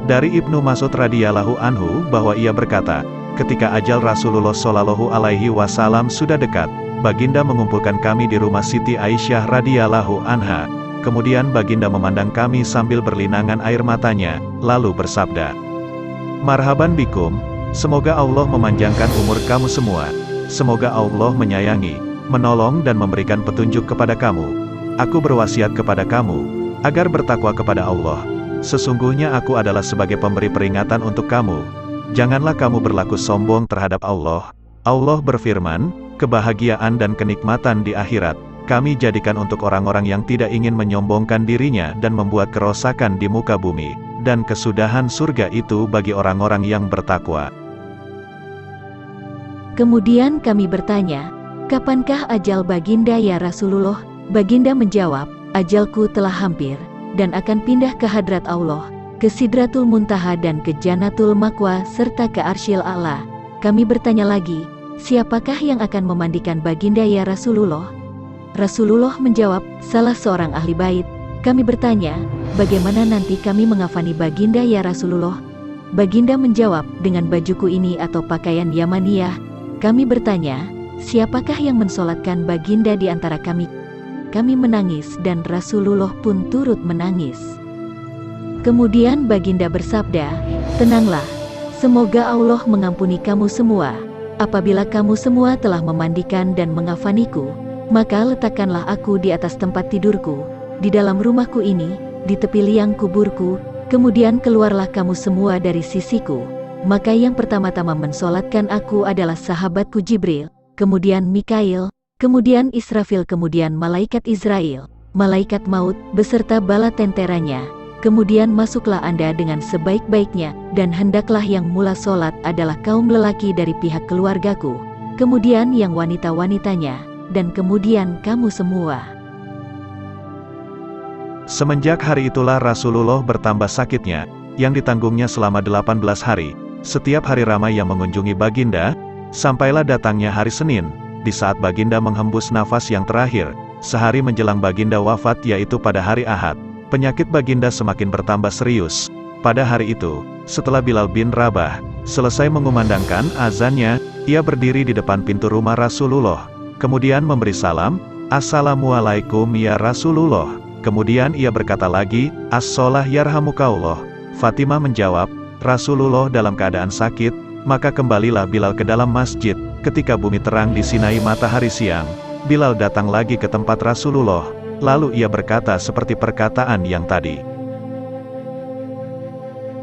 Dari Ibnu Mas'ud radhiyallahu anhu bahwa ia berkata, ketika ajal Rasulullah shallallahu alaihi wasallam sudah dekat, Baginda mengumpulkan kami di rumah Siti Aisyah radhiyallahu anha. Kemudian Baginda memandang kami sambil berlinangan air matanya, lalu bersabda, "Marhaban bikum, semoga Allah memanjangkan umur kamu semua. Semoga Allah menyayangi, menolong dan memberikan petunjuk kepada kamu. Aku berwasiat kepada kamu, agar bertakwa kepada Allah. Sesungguhnya aku adalah sebagai pemberi peringatan untuk kamu. Janganlah kamu berlaku sombong terhadap Allah. Allah berfirman, kebahagiaan dan kenikmatan di akhirat kami jadikan untuk orang-orang yang tidak ingin menyombongkan dirinya dan membuat kerosakan di muka bumi, dan kesudahan surga itu bagi orang-orang yang bertakwa." Kemudian kami bertanya, "Kapankah ajal Baginda ya Rasulullah?" Baginda menjawab, "Ajalku telah hampir, dan akan pindah ke hadrat Allah, ke Sidratul Muntaha dan ke Jannatul Ma'wa serta ke Arsyil A'la." Kami bertanya lagi, "Siapakah yang akan memandikan Baginda ya Rasulullah?" Rasulullah menjawab, "Salah seorang ahli bait." Kami bertanya, "Bagaimana nanti kami mengafani Baginda ya Rasulullah?" Baginda menjawab, "Dengan bajuku ini atau pakaian Yamaniyah." Kami bertanya, "Siapakah yang mensolatkan Baginda di antara kami?" Kami menangis dan Rasulullah pun turut menangis. Kemudian Baginda bersabda, "Tenanglah, semoga Allah mengampuni kamu semua. Apabila kamu semua telah memandikan dan mengafaniku, maka letakkanlah aku di atas tempat tidurku, di dalam rumahku ini, di tepi liang kuburku, kemudian keluarlah kamu semua dari sisiku. Maka yang pertama-tama mensolatkan aku adalah sahabatku Jibril, kemudian Mikail, kemudian Israfil, kemudian malaikat Israel, malaikat maut, beserta bala tenteranya. Kemudian masuklah Anda dengan sebaik-baiknya, dan hendaklah yang mula solat adalah kaum lelaki dari pihak keluargaku, kemudian yang wanita-wanitanya, dan kemudian kamu semua." Semenjak hari itulah Rasulullah bertambah sakitnya, yang ditanggungnya selama 18 hari, setiap hari ramai yang mengunjungi Baginda, sampailah datangnya hari Senin, di saat Baginda menghembus nafas yang terakhir, sehari menjelang Baginda wafat yaitu pada hari Ahad. Penyakit Baginda semakin bertambah serius. Pada hari itu, setelah Bilal bin Rabah selesai mengumandangkan azannya, ia berdiri di depan pintu rumah Rasulullah, kemudian memberi salam, "Assalamualaikum ya Rasulullah." Kemudian ia berkata lagi, "As-sholah yarhamukallah." Fatimah menjawab, "Rasulullah dalam keadaan sakit." Maka kembalilah Bilal ke dalam masjid. Ketika bumi terang disinai matahari siang, Bilal datang lagi ke tempat Rasulullah, lalu ia berkata seperti perkataan yang tadi.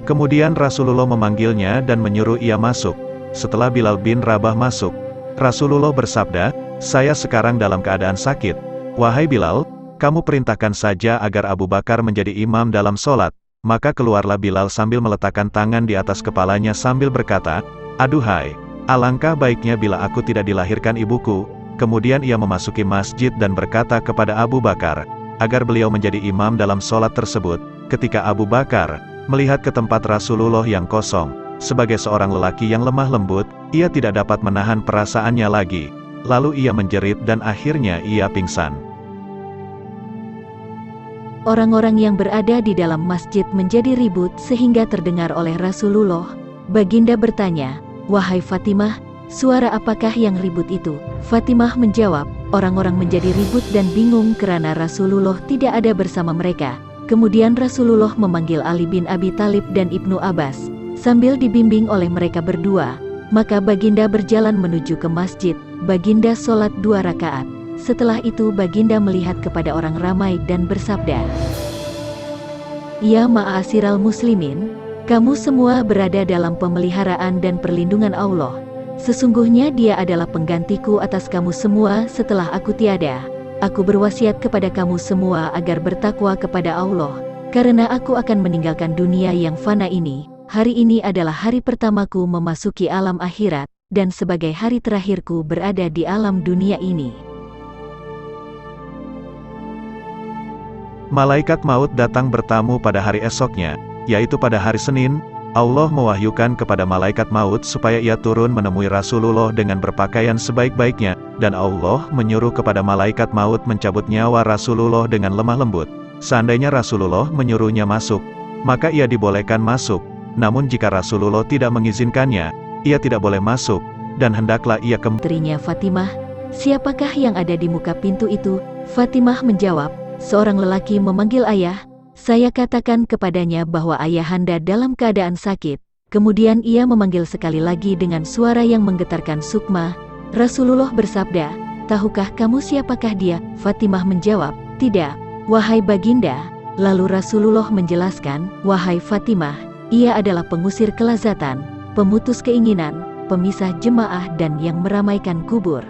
Kemudian Rasulullah memanggilnya dan menyuruh ia masuk. Setelah Bilal bin Rabah masuk, Rasulullah bersabda, "Saya sekarang dalam keadaan sakit. Wahai Bilal, kamu perintahkan saja agar Abu Bakar menjadi imam dalam sholat." Maka keluarlah Bilal sambil meletakkan tangan di atas kepalanya sambil berkata, "Aduhai, alangkah baiknya bila aku tidak dilahirkan ibuku." Kemudian ia memasuki masjid dan berkata kepada Abu Bakar, agar beliau menjadi imam dalam sholat tersebut. Ketika Abu Bakar melihat ke tempat Rasulullah yang kosong, sebagai seorang lelaki yang lemah lembut, ia tidak dapat menahan perasaannya lagi. Lalu ia menjerit dan akhirnya ia pingsan. Orang-orang yang berada di dalam masjid menjadi ribut sehingga terdengar oleh Rasulullah. Baginda bertanya, "Wahai Fatimah, suara apakah yang ribut itu?" Fatimah menjawab, "Orang-orang menjadi ribut dan bingung karena Rasulullah tidak ada bersama mereka." Kemudian Rasulullah memanggil Ali bin Abi Thalib dan Ibnu Abbas, sambil dibimbing oleh mereka berdua. Maka Baginda berjalan menuju ke masjid. Baginda sholat 2 rakaat. Setelah itu Baginda melihat kepada orang ramai dan bersabda, "Ya ma'asyiral muslimin, kamu semua berada dalam pemeliharaan dan perlindungan Allah. Sesungguhnya Dia adalah penggantiku atas kamu semua setelah aku tiada. Aku berwasiat kepada kamu semua agar bertakwa kepada Allah, karena aku akan meninggalkan dunia yang fana ini. Hari ini adalah hari pertamaku memasuki alam akhirat, dan sebagai hari terakhirku berada di alam dunia ini." Malaikat maut datang bertamu pada hari esoknya, yaitu pada hari Senin. Allah mewahyukan kepada malaikat maut supaya ia turun menemui Rasulullah dengan berpakaian sebaik-baiknya, dan Allah menyuruh kepada malaikat maut mencabut nyawa Rasulullah dengan lemah lembut. Seandainya Rasulullah menyuruhnya masuk, maka ia dibolehkan masuk, namun jika Rasulullah tidak mengizinkannya, ia tidak boleh masuk, dan hendaklah ia kembali. Putrinya Fatimah, siapakah yang ada di muka pintu itu? Fatimah menjawab, seorang lelaki memanggil ayah. Saya katakan kepadanya bahwa ayahanda dalam keadaan sakit. Kemudian ia memanggil sekali lagi dengan suara yang menggetarkan sukma. Rasulullah bersabda, tahukah kamu siapakah dia? Fatimah menjawab, tidak, wahai baginda. Lalu Rasulullah menjelaskan, wahai Fatimah, ia adalah pengusir kelazatan, pemutus keinginan, pemisah jemaah dan yang meramaikan kubur.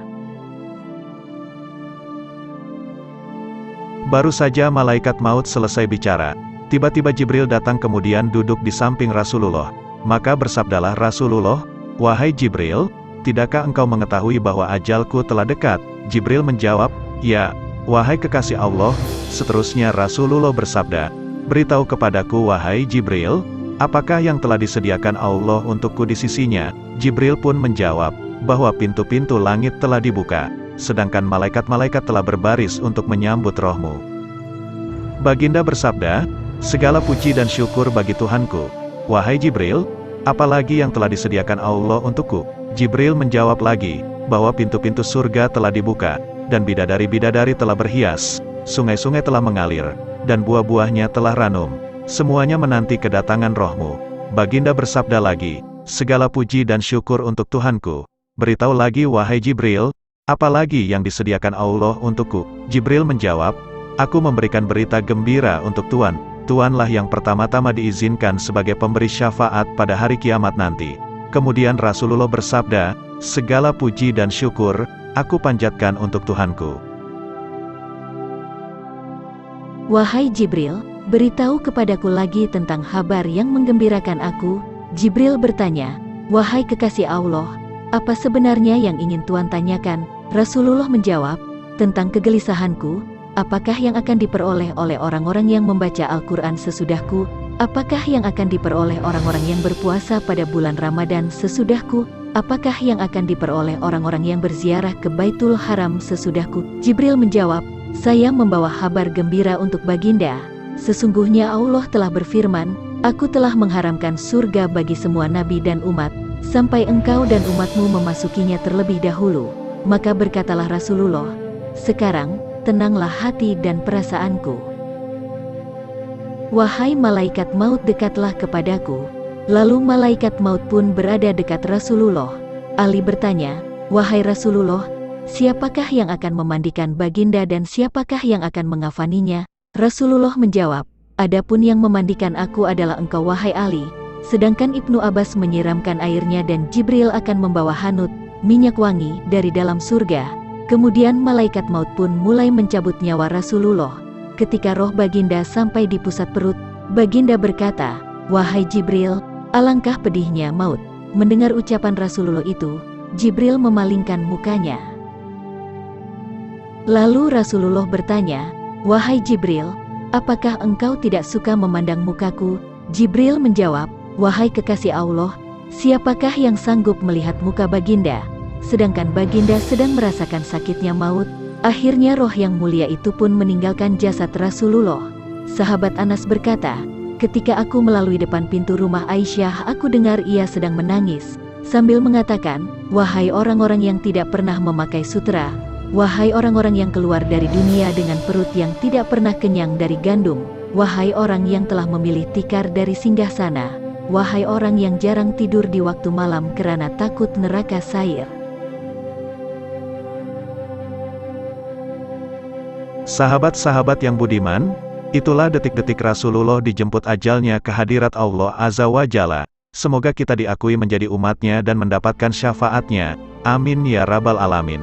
Baru saja malaikat maut selesai bicara, tiba-tiba Jibril datang kemudian duduk di samping Rasulullah. Maka bersabdalah Rasulullah, wahai Jibril, tidakkah engkau mengetahui bahwa ajalku telah dekat? Jibril menjawab, ya, wahai kekasih Allah. Seterusnya Rasulullah bersabda, beritahu kepadaku wahai Jibril, apakah yang telah disediakan Allah untukku di sisinya? Jibril pun menjawab, bahwa pintu-pintu langit telah dibuka, sedangkan malaikat-malaikat telah berbaris untuk menyambut rohmu. Baginda bersabda, segala puji dan syukur bagi Tuhanku. Wahai Jibril, apalagi yang telah disediakan Allah untukku? Jibril menjawab lagi, bahwa pintu-pintu surga telah dibuka, dan bidadari-bidadari telah berhias, sungai-sungai telah mengalir, dan buah-buahnya telah ranum. Semuanya menanti kedatangan rohmu. Baginda bersabda lagi, segala puji dan syukur untuk Tuhanku. Beritahu lagi wahai Jibril, apalagi yang disediakan Allah untukku? Jibril menjawab, aku memberikan berita gembira untuk Tuhan. Tuhanlah yang pertama-tama diizinkan sebagai pemberi syafaat pada hari kiamat nanti. Kemudian Rasulullah bersabda, segala puji dan syukur, aku panjatkan untuk Tuhanku. Wahai Jibril, beritahu kepadaku lagi tentang kabar yang menggembirakan aku. Jibril bertanya, wahai kekasih Allah, apa sebenarnya yang ingin Tuhan tanyakan? Rasulullah menjawab, tentang kegelisahanku. Apakah yang akan diperoleh oleh orang-orang yang membaca Al-Quran sesudahku? Apakah yang akan diperoleh orang-orang yang berpuasa pada bulan Ramadan sesudahku? Apakah yang akan diperoleh orang-orang yang berziarah ke Baitul Haram sesudahku? Jibril menjawab, saya membawa kabar gembira untuk baginda. Sesungguhnya Allah telah berfirman, aku telah mengharamkan surga bagi semua nabi dan umat, sampai engkau dan umatmu memasukinya terlebih dahulu. Maka berkatalah Rasulullah, sekarang, tenanglah hati dan perasaanku. Wahai malaikat maut, dekatlah kepadaku. Lalu malaikat maut pun berada dekat Rasulullah. Ali bertanya, wahai Rasulullah, siapakah yang akan memandikan baginda dan siapakah yang akan mengafaninya? Rasulullah menjawab, adapun yang memandikan aku adalah engkau wahai Ali. Sedangkan Ibnu Abbas menyiramkan airnya dan Jibril akan membawa hanut, minyak wangi dari dalam surga. Kemudian malaikat maut pun mulai mencabut nyawa Rasulullah. Ketika roh baginda sampai di pusat perut, baginda berkata, wahai Jibril, alangkah pedihnya maut. Mendengar ucapan Rasulullah itu, Jibril memalingkan mukanya. Lalu Rasulullah bertanya, wahai Jibril, apakah engkau tidak suka memandang mukaku? Jibril menjawab, wahai kekasih Allah, siapakah yang sanggup melihat muka baginda? Sedangkan baginda sedang merasakan sakitnya maut. Akhirnya roh yang mulia itu pun meninggalkan jasad Rasulullah. Sahabat Anas berkata, ketika aku melalui depan pintu rumah Aisyah, aku dengar ia sedang menangis, sambil mengatakan, wahai orang-orang yang tidak pernah memakai sutra, wahai orang-orang yang keluar dari dunia dengan perut yang tidak pernah kenyang dari gandum, wahai orang yang telah memilih tikar dari singgasana, wahai orang yang jarang tidur di waktu malam karena takut neraka sair. Sahabat-sahabat yang budiman, itulah detik-detik Rasulullah dijemput ajalnya ke hadirat Allah Azza wa Jalla. Semoga kita diakui menjadi umatnya dan mendapatkan syafaatnya. Amin ya Rabbal Alamin.